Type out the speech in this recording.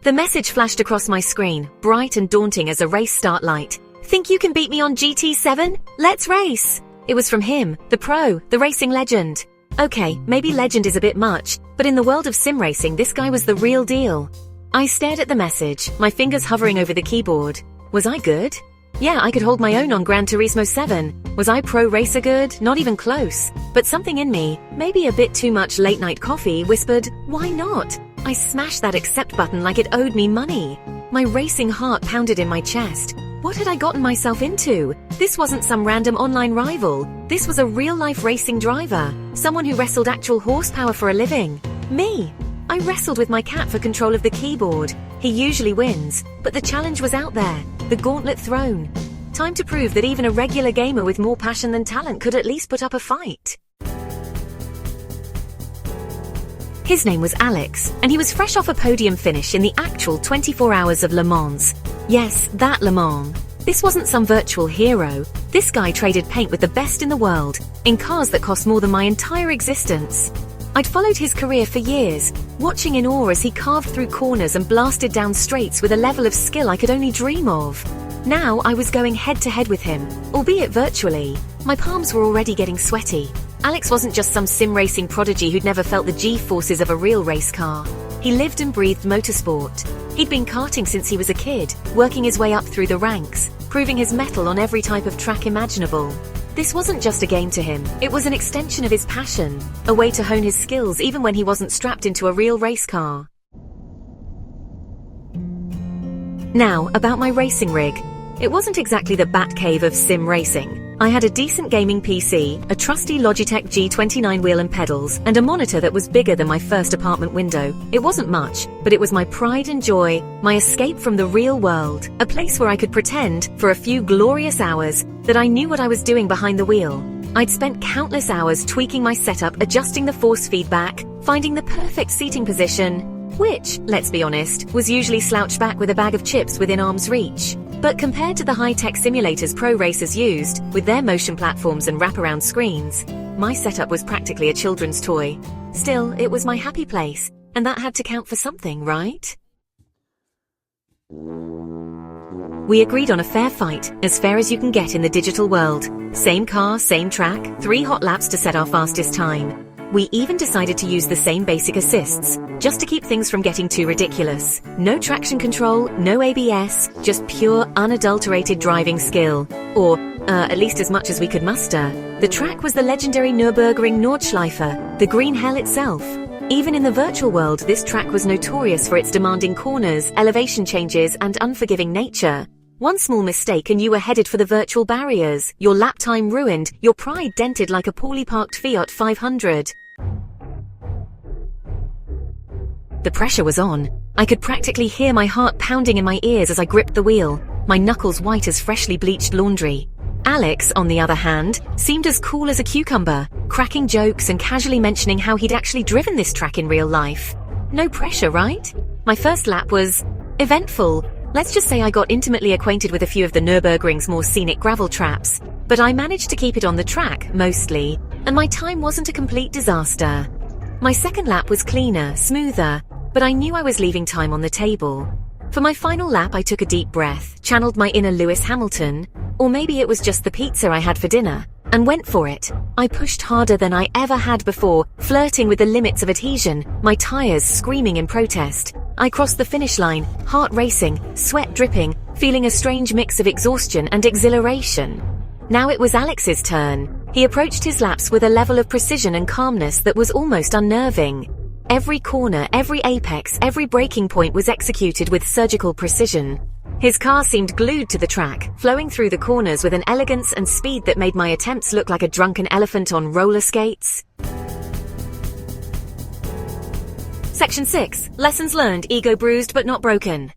The message flashed across my screen, bright and daunting as a race start light. Think you can beat me on GT7? Let's race! It was from him, the pro, the racing legend. Okay, maybe legend is a bit much, but in the world of sim racing this guy was the real deal. I stared at the message, my fingers hovering over the keyboard. Was I good? Yeah, I could hold my own on Gran Turismo 7. Was I pro racer good? Not even close. But something in me, maybe a bit too much late night coffee, whispered, why not? I smashed that accept button like it owed me money. My racing heart pounded in my chest. What had I gotten myself into? This wasn't some random online rival. This was a real-life racing driver. Someone who wrestled actual horsepower for a living. Me. I wrestled with my cat for control of the keyboard. He usually wins, but the challenge was out there. The gauntlet thrown. Time to prove that even a regular gamer with more passion than talent could at least put up a fight. His name was Alex, and he was fresh off a podium finish in the actual 24 Hours of Le Mans. Yes, that Le Mans. This wasn't some virtual hero. This guy traded paint with the best in the world, in cars that cost more than my entire existence. I'd followed his career for years, watching in awe as he carved through corners and blasted down straights with a level of skill I could only dream of. Now I was going head-to-head with him, albeit virtually. My palms were already getting sweaty. Alex wasn't just some sim racing prodigy who'd never felt the G-forces of a real race car. He lived and breathed motorsport. He'd been karting since he was a kid, working his way up through the ranks, proving his mettle on every type of track imaginable. This wasn't just a game to him, it was an extension of his passion, a way to hone his skills even when he wasn't strapped into a real race car. Now, about my racing rig. It wasn't exactly the Batcave of sim racing. I had a decent gaming PC, a trusty Logitech G29 wheel and pedals, and a monitor that was bigger than my first apartment window. It wasn't much, but it was my pride and joy, my escape from the real world, a place where I could pretend, for a few glorious hours, that I knew what I was doing behind the wheel. I'd spent countless hours tweaking my setup, adjusting the force feedback, finding the perfect seating position, which, let's be honest, was usually slouched back with a bag of chips within arm's reach. But compared to the high-tech simulators pro racers used, with their motion platforms and wraparound screens, my setup was practically a children's toy. Still, it was my happy place, and that had to count for something, right? We agreed on a fair fight, as fair as you can get in the digital world. Same car, same track, 3 hot laps to set our fastest time. We even decided to use the same basic assists, just to keep things from getting too ridiculous. No traction control, no ABS, just pure, unadulterated driving skill. Or, at least as much as we could muster. The track was the legendary Nürburgring Nordschleife, the green hell itself. Even in the virtual world, this track was notorious for its demanding corners, elevation changes, and unforgiving nature. One small mistake and you were headed for the virtual barriers, your lap time ruined, your pride dented like a poorly parked Fiat 500. The pressure was on. I could practically hear my heart pounding in my ears as I gripped the wheel, my knuckles white as freshly bleached laundry. Alex, on the other hand, seemed as cool as a cucumber, cracking jokes and casually mentioning how he'd actually driven this track in real life. No pressure, right? My first lap was eventful. Let's just say I got intimately acquainted with a few of the Nürburgring's more scenic gravel traps, but I managed to keep it on the track, mostly, and my time wasn't a complete disaster. My second lap was cleaner, smoother, but I knew I was leaving time on the table. For my final lap, I took a deep breath, channeled my inner Lewis Hamilton, or maybe it was just the pizza I had for dinner, and went for it. I pushed harder than I ever had before, flirting with the limits of adhesion, my tires screaming in protest. I crossed the finish line, heart racing, sweat dripping, feeling a strange mix of exhaustion and exhilaration. Now it was Alex's turn. He approached his laps with a level of precision and calmness that was almost unnerving. Every corner, every apex, every braking point was executed with surgical precision. His car seemed glued to the track, flowing through the corners with an elegance and speed that made my attempts look like a drunken elephant on roller skates. Section 6. Lessons learned, ego bruised but not broken.